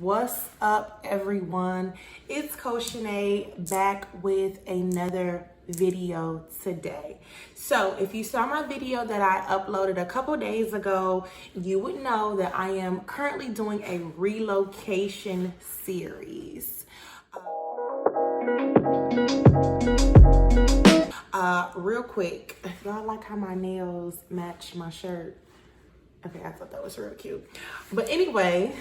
What's up, everyone? It's Coach Shenae back with another video today. So if you saw my video that I uploaded a couple days ago, you would know that I am currently doing a relocation series. Real quick, y'all like how my nails match my shirt? Okay, I thought that was real cute. But anyway,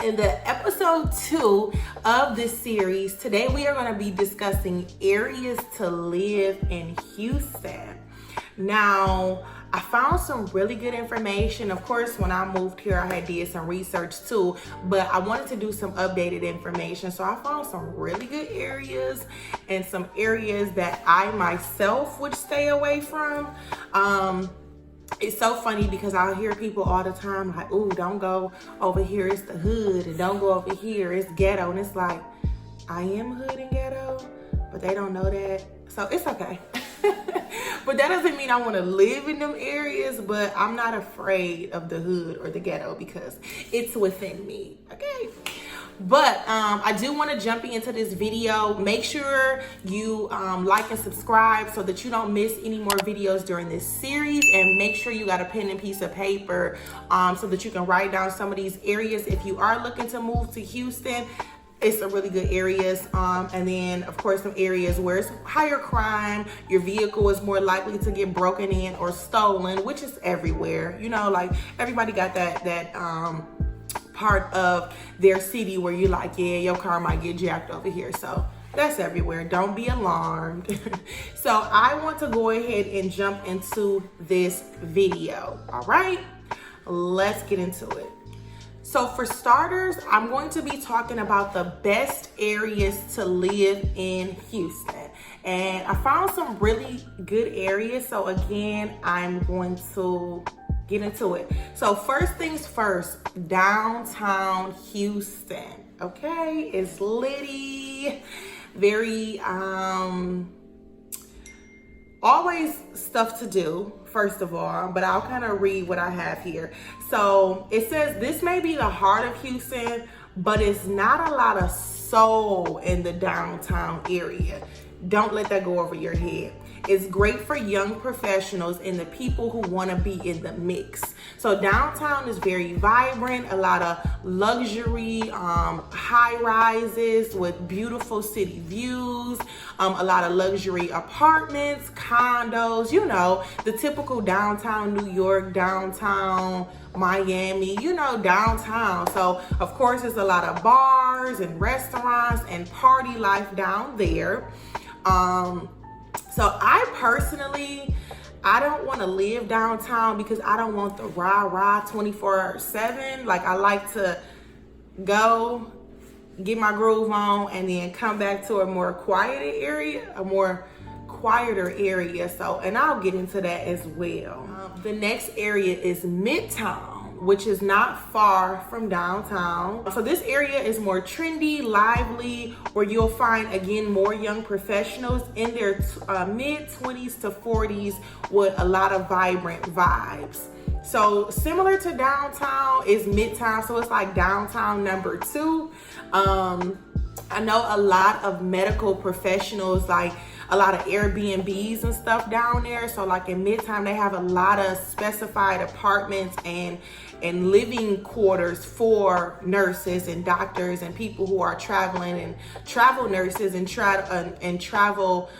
in the episode 2 of this series, today we are going to be discussing areas to live in Houston. Now, I found some really good information. Of course, when I moved here, I had did some research too, but I wanted to do some updated information. So I found some really good areas and some areas that I myself would stay away from. It's so funny because I'll hear people all the time like, ooh, don't go over here, it's the hood, and don't go over here, it's ghetto. And it's like, I am hood and ghetto, but they don't know that. So it's okay. But that doesn't mean I want to live in them areas, but I'm not afraid of the hood or the ghetto because it's within me, okay? But I do want to jump into this video. Make sure you like and subscribe so that you don't miss any more videos during this series, and make sure you got a pen and piece of paper so that you can write down some of these areas if you are looking to move to Houston. It's some really good areas, and then of course some areas where it's higher crime, your vehicle is more likely to get broken in or stolen, which is everywhere. You know, like everybody got that part of their city where you're like, yeah, your car might get jacked over here. So that's everywhere. Don't be alarmed. So I want to go ahead and jump into this video. All right, let's get into it. So for starters, I'm going to be talking about the best areas to live in Houston. And I found some really good areas. So again, I'm going to get into it. So first things first, downtown Houston, okay? It's litty, very, always stuff to do, first of all, but I'll kind of read what I have here. So it says, this may be the heart of Houston, but it's not a lot of soul in the downtown area. Don't let that go over your head. It's great for young professionals and the people who want to be in the mix. So downtown is very vibrant, a lot of luxury, high rises with beautiful city views, a lot of luxury apartments, condos, you know, the typical downtown New York, downtown Miami, you know, downtown. So of course there's a lot of bars and restaurants and party life down there. So I personally, I don't want to live downtown because I don't want the rah-rah 24/7. Like, I like to go, get my groove on, and then come back to a more quieter area. So, and I'll get into that as well. The next area is Midtown, which is not far from downtown. So this area is more trendy, lively, where you'll find, again, more young professionals in their mid-20s to 40s with a lot of vibrant vibes. So similar to downtown is Midtown, so it's like downtown number 2. I know a lot of medical professionals, like a lot of Airbnbs and stuff down there. So like in Midtown, they have a lot of specified apartments and living quarters for nurses and doctors and people who are traveling, and travel nurses and travel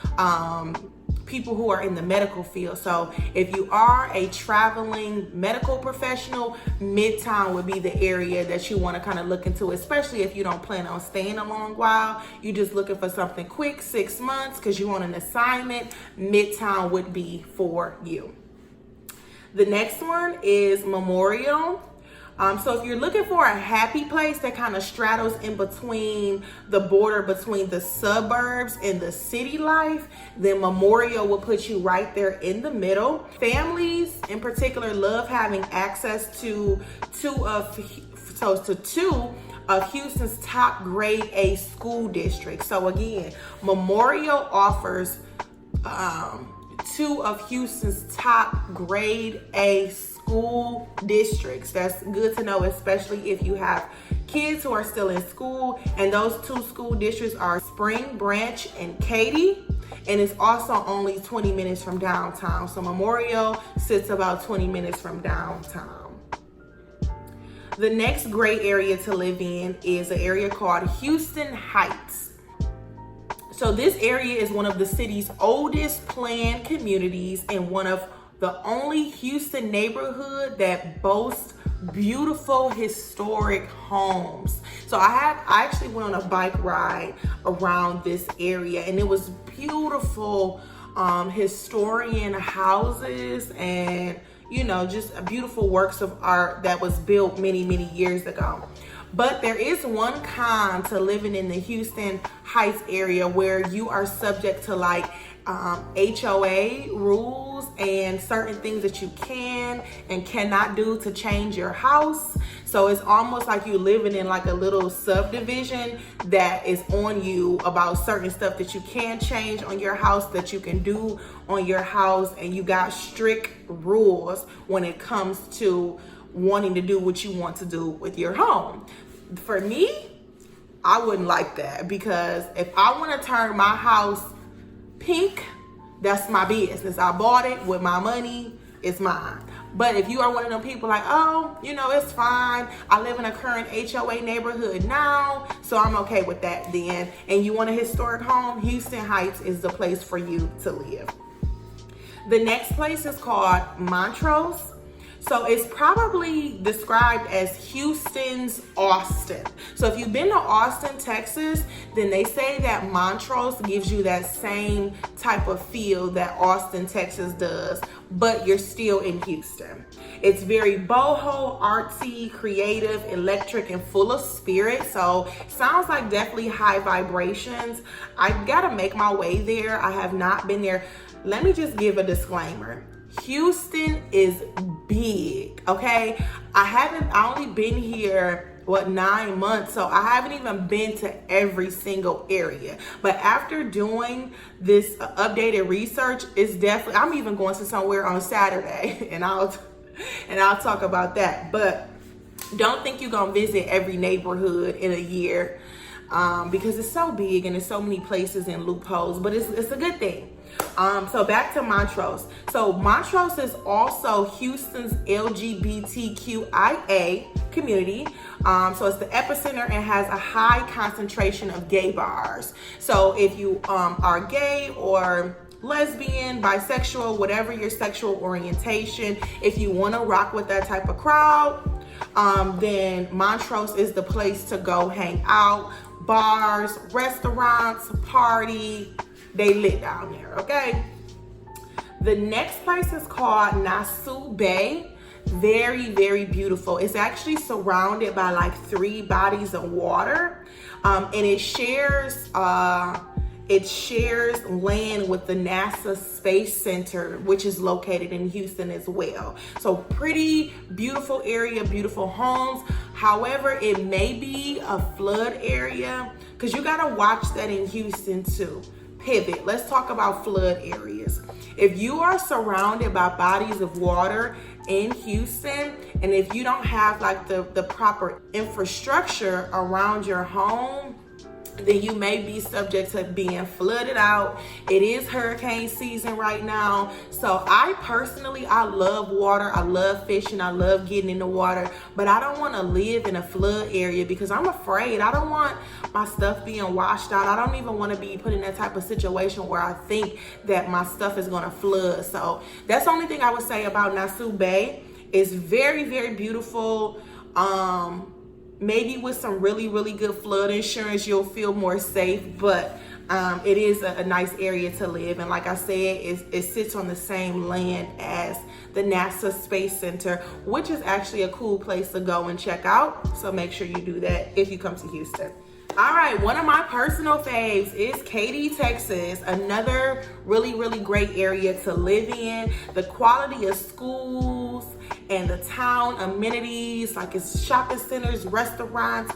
people who are in the medical field. So if you are a traveling medical professional, Midtown would be the area that you want to kind of look into, especially if you don't plan on staying a long while. You're just looking for something quick, 6 months, because you want an assignment. Midtown would be for you. The next one is Memorial. So if you're looking for a happy place that kind of straddles in between the border between the suburbs and the city life, then Memorial will put you right there in the middle. Families in particular love having access to two of Houston's top grade A school districts. So again, Memorial offers 2 of Houston's top grade A schools school districts. That's good to know, especially if you have kids who are still in school. And those 2 school districts are Spring Branch and Katy. And it's also only 20 minutes from downtown. So Memorial sits about 20 minutes from downtown. The next great area to live in is an area called Houston Heights. So this area is one of the city's oldest planned communities and one of the only Houston neighborhood that boasts beautiful historic homes. So I actually went on a bike ride around this area, and it was beautiful historian houses and, you know, just beautiful works of art that was built many, many years ago. But there is one con to living in the Houston Heights area where you are subject to like HOA rules and certain things that you can and cannot do to change your house. So it's almost like you living in like a little subdivision that is on you about certain stuff that you can change on your house, that you can do on your house, and you got strict rules when it comes to wanting to do what you want to do with your home. For me, I wouldn't like that, because if I want to turn my house pink, that's my business. I bought it with my money, it's mine. But if you are one of them people like, oh, you know, it's fine, I live in a current HOA neighborhood now, so I'm okay with that then, and you want a historic home, Houston Heights is the place for you to live. The next place is called Montrose. So it's probably described as Houston's Austin. So if you've been to Austin, Texas, then they say that Montrose gives you that same type of feel that Austin, Texas does, but you're still in Houston. It's very boho, artsy, creative, electric, and full of spirit. So sounds like definitely high vibrations. I gotta make my way there. I have not been there. Let me just give a disclaimer. Houston is big, okay? I only been here, 9 months, so I haven't even been to every single area. But after doing this updated research, it's definitely, I'm even going to somewhere on Saturday, and I'll talk about that. But don't think you're gonna visit every neighborhood in a year, because it's so big and there's so many places and loopholes, but it's a good thing. So back to Montrose. So Montrose is also Houston's LGBTQIA community. So it's the epicenter and has a high concentration of gay bars. So if you are gay or lesbian, bisexual, whatever your sexual orientation, if you want to rock with that type of crowd, then Montrose is the place to go hang out. Bars, restaurants, party, they lit down there, okay? The next place is called Nassau Bay. Very, very beautiful. It's actually surrounded by like 3 bodies of water, and it shares land with the NASA Space Center, which is located in Houston as well. So pretty beautiful area, beautiful homes. However, it may be a flood area, because you gotta watch that in Houston too. Pivot. Let's talk about flood areas. If you are surrounded by bodies of water in Houston, and if you don't have like the proper infrastructure around your home, then you may be subject to being flooded out. It is hurricane season right now. So I love water. I love fishing. I love getting in the water, but I don't want to live in a flood area because I'm afraid. I don't want my stuff being washed out. I don't even want to be put in that type of situation where I think that my stuff is going to flood. So that's the only thing I would say about Nassau Bay. It's very, very beautiful. Maybe with some really, really good flood insurance, you'll feel more safe, but it is a nice area to live. And like I said, it sits on the same land as the NASA Space Center, which is actually a cool place to go and check out. So make sure you do that if you come to Houston. All right, one of my personal faves is Katy, Texas. Another really, really great area to live in. The quality of schools and the town amenities, like it's shopping centers, restaurants,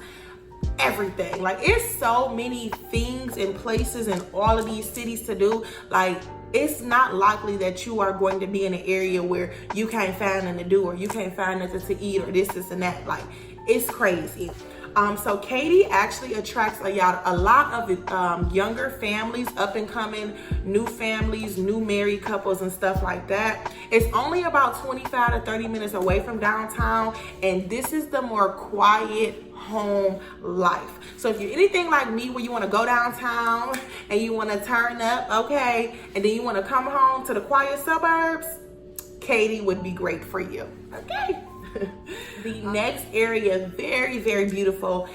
everything. Like it's so many things and places in all of these cities to do. Like it's not likely that you are going to be in an area where you can't find nothing to do, or you can't find nothing to eat, or this and that. Like, it's crazy. So Katy actually attracts a lot of younger families, up and coming, new families, new married couples and stuff like that. It's only about 25 to 30 minutes away from downtown, and this is the more quiet home life. So if you're anything like me, where you want to go downtown and you want to turn up, okay, and then you want to come home to the quiet suburbs, Katy would be great for you, okay? The next area, very, very beautiful.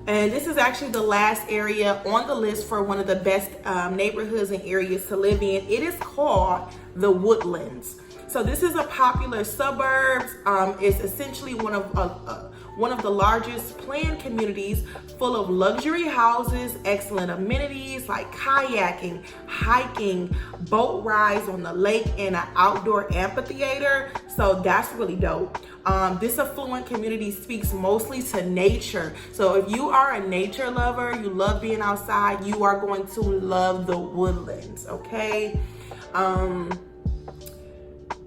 And this is actually the last area on the list for one of the best neighborhoods and areas to live in. It is called the Woodlands. So this is a popular suburbs. It's essentially one of the largest planned communities, full of luxury houses, excellent amenities like kayaking, hiking, boat rides on the lake, and an outdoor amphitheater. So that's really dope. This affluent community speaks mostly to nature. So if you are a nature lover, you love being outside, you are going to love the Woodlands, okay?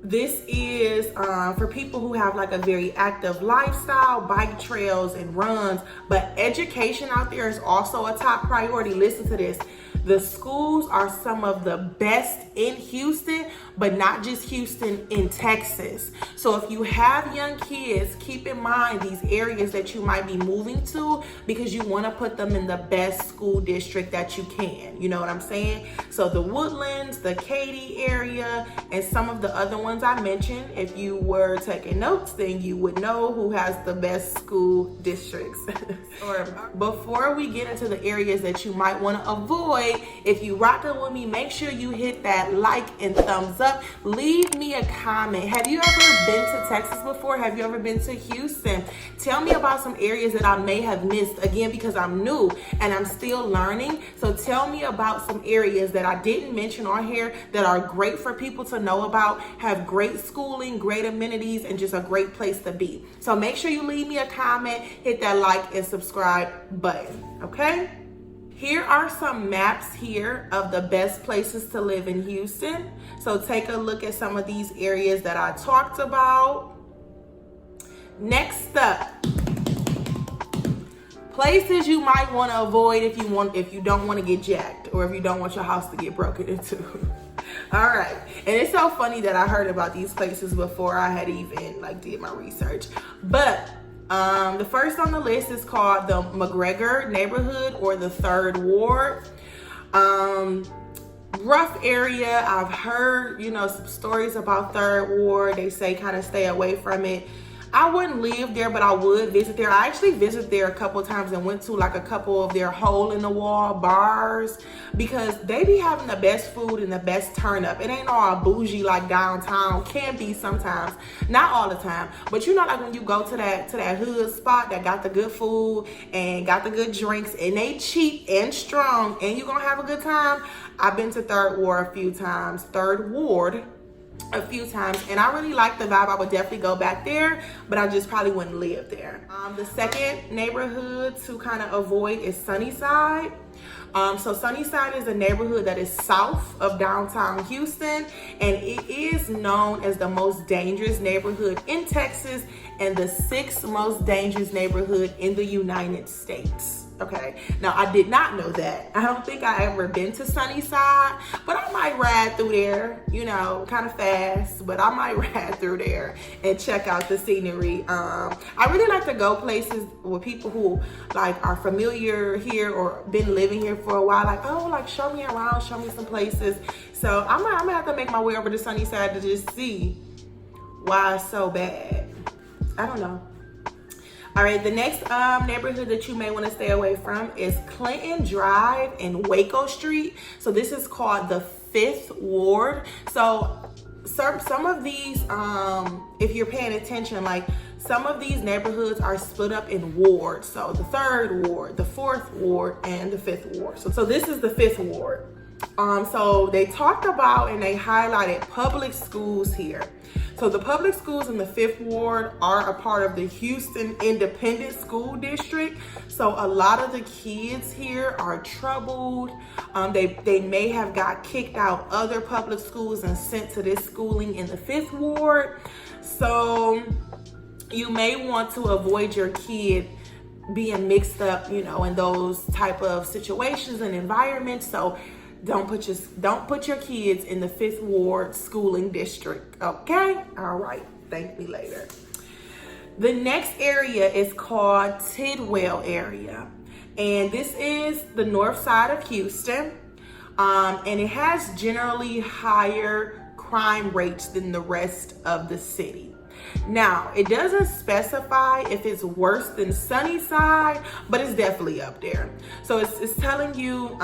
This is for people who have like a very active lifestyle, bike trails and runs, but education out there is also a top priority. Listen to this. The schools are some of the best in Houston, but not just Houston, in Texas. So if you have young kids, keep in mind these areas that you might be moving to, because you want to put them in the best school district that you can. You know what I'm saying? So the Woodlands, the Katy area, and some of the other ones I mentioned, if you were taking notes, then you would know who has the best school districts. Before we get into the areas that you might want to avoid, if you rocking with me, make sure you hit that like and thumbs up. Leave me a comment. Have you ever been to Texas before? Have you ever been to Houston? Tell me about some areas that I may have missed, again, because I'm new and I'm still learning. So tell me about some areas that I didn't mention on here that are great for people to know about, have great schooling, great amenities, and just a great place to be. So make sure you leave me a comment, hit that like and subscribe button, okay? Here are some maps here of the best places to live in Houston. So take a look at some of these areas that I talked about. Next up, places you might want to avoid if you don't want to get jacked, or if you don't want your house to get broken into. All right, and it's so funny that I heard about these places before I had even did my research, but the first on the list is called the McGregor neighborhood, or the 3rd Ward. Rough area. I've heard, some stories about 3rd Ward. They say kind of stay away from it. I wouldn't live there, but I would visit there. I actually visited there a couple of times and went to a couple of their hole-in-the-wall bars, because they be having the best food and the best turn up. It ain't all bougie like downtown. Can be sometimes, not all the time. But when you go to that hood spot that got the good food and got the good drinks, and they cheap and strong, and you gonna have a good time. I've been to 3rd Ward a few times. 3rd Ward. A few times, and I really like the vibe. I would definitely go back there, but I just probably wouldn't live there. The second neighborhood to kind of avoid is Sunnyside. So Sunnyside is a neighborhood that is south of downtown Houston, and it is known as the most dangerous neighborhood in Texas and the 6th most dangerous neighborhood in the United States. Okay, now I did not know that. I don't think I ever been to Sunnyside, but I might ride through there, kind of fast, but I might ride through there and check out the scenery. I really like to go places with people who are familiar here or been living here for a while, show me around, show me some places. So I'm gonna have to make my way over to Sunnyside to just see why it's so bad. I don't know. All right, the next neighborhood that you may want to stay away from is Clinton Drive and Waco Street. So this is called the 5th Ward. So some of these, if you're paying attention, some of these neighborhoods are split up in wards. So the 3rd Ward, the 4th Ward, and the 5th Ward. So this is the 5th Ward. So they talked about and they highlighted public schools here. So the public schools in the 5th Ward are a part of the Houston Independent School District. So a lot of the kids here are troubled. They may have got kicked out other public schools and sent to this schooling in the 5th Ward. So you may want to avoid your kid being mixed up, you know, in those type of situations and environments. So don't put your kids in the 5th Ward schooling district. Okay? All right. Thank me later. The next area is called Tidwell area. And this is the north side of Houston. And it has generally higher crime rates than the rest of the city. Now, it doesn't specify if it's worse than Sunnyside, but it's definitely up there. So it's telling you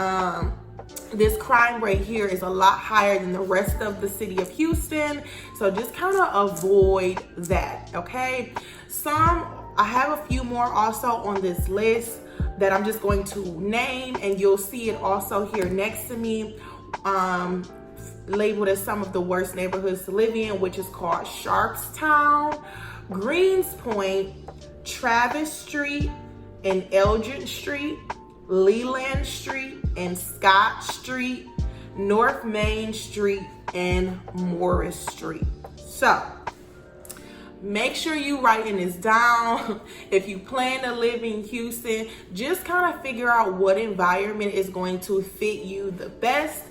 this crime rate here is a lot higher than the rest of the city of Houston. So just kind of avoid that, okay? I have a few more also on this list that I'm just going to name, and you'll see it also here next to me. Labeled as some of the worst neighborhoods to live in, which is called Sharpstown, Greenspoint, Travis Street and Eldridge Street, Leland Street and Scott Street, North Main Street and Morris Street. So make sure you writing this down. If you plan to live in Houston, just kind of figure out what environment is going to fit you the best.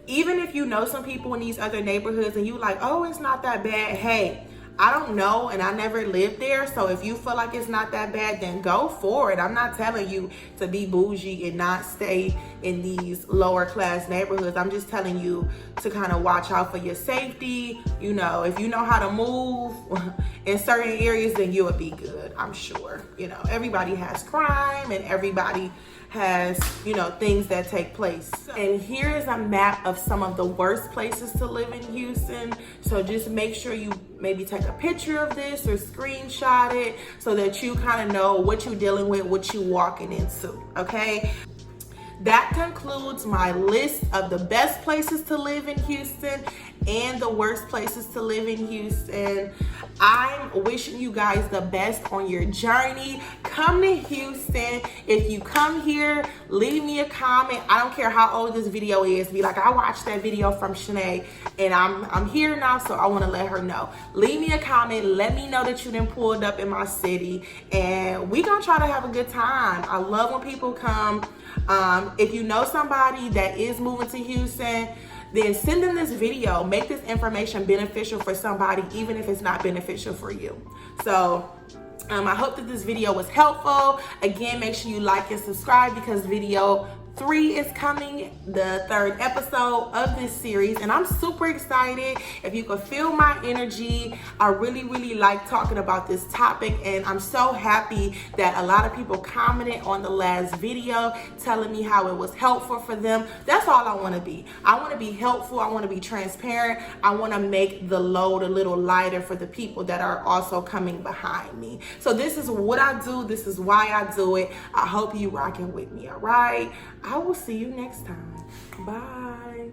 Even if you know some people in these other neighborhoods and you like, oh, it's not that bad. Hey, I don't know and I never lived there. So if you feel like it's not that bad, then go for it. I'm not telling you to be bougie and not stay in these lower class neighborhoods. I'm just telling you to kind of watch out for your safety. You know, if you know how to move in certain areas, then you'll be good, I'm sure. You know, everybody has crime and everybody has, you know, things that take place. And here is a map of some of the worst places to live in Houston. So just make sure you maybe take a picture of this or screenshot it so that you kind of know what you're dealing with, what you're walking into, okay? That concludes my list of the best places to live in Houston and the worst places to live in Houston. I'm wishing you guys the best on your journey. Come to Houston. If you come here, leave me a comment. I don't care how old this video is. Be like, I watched that video from Shenae and I'm here now, so I want to let her know. Leave me a comment. Let me know that you done pulled up in my city, and we gonna try to have a good time. I love when people come. If you know somebody that is moving to Houston, then send them this video. Make this information beneficial for somebody, even if it's not beneficial for you. So I hope that this video was helpful. Again, make sure you like and subscribe because video 3 is coming, the 3rd episode of this series, and I'm super excited. If you could feel my energy, I really like talking about this topic, and I'm so happy that a lot of people commented on the last video telling me how it was helpful for them. That's all I want to be. I want to be helpful. I want to be transparent. I want to make the load a little lighter for the people that are also coming behind me. So this is what I do. This is why I do it. I hope you rocking with me, all right? I will see you next time. Bye.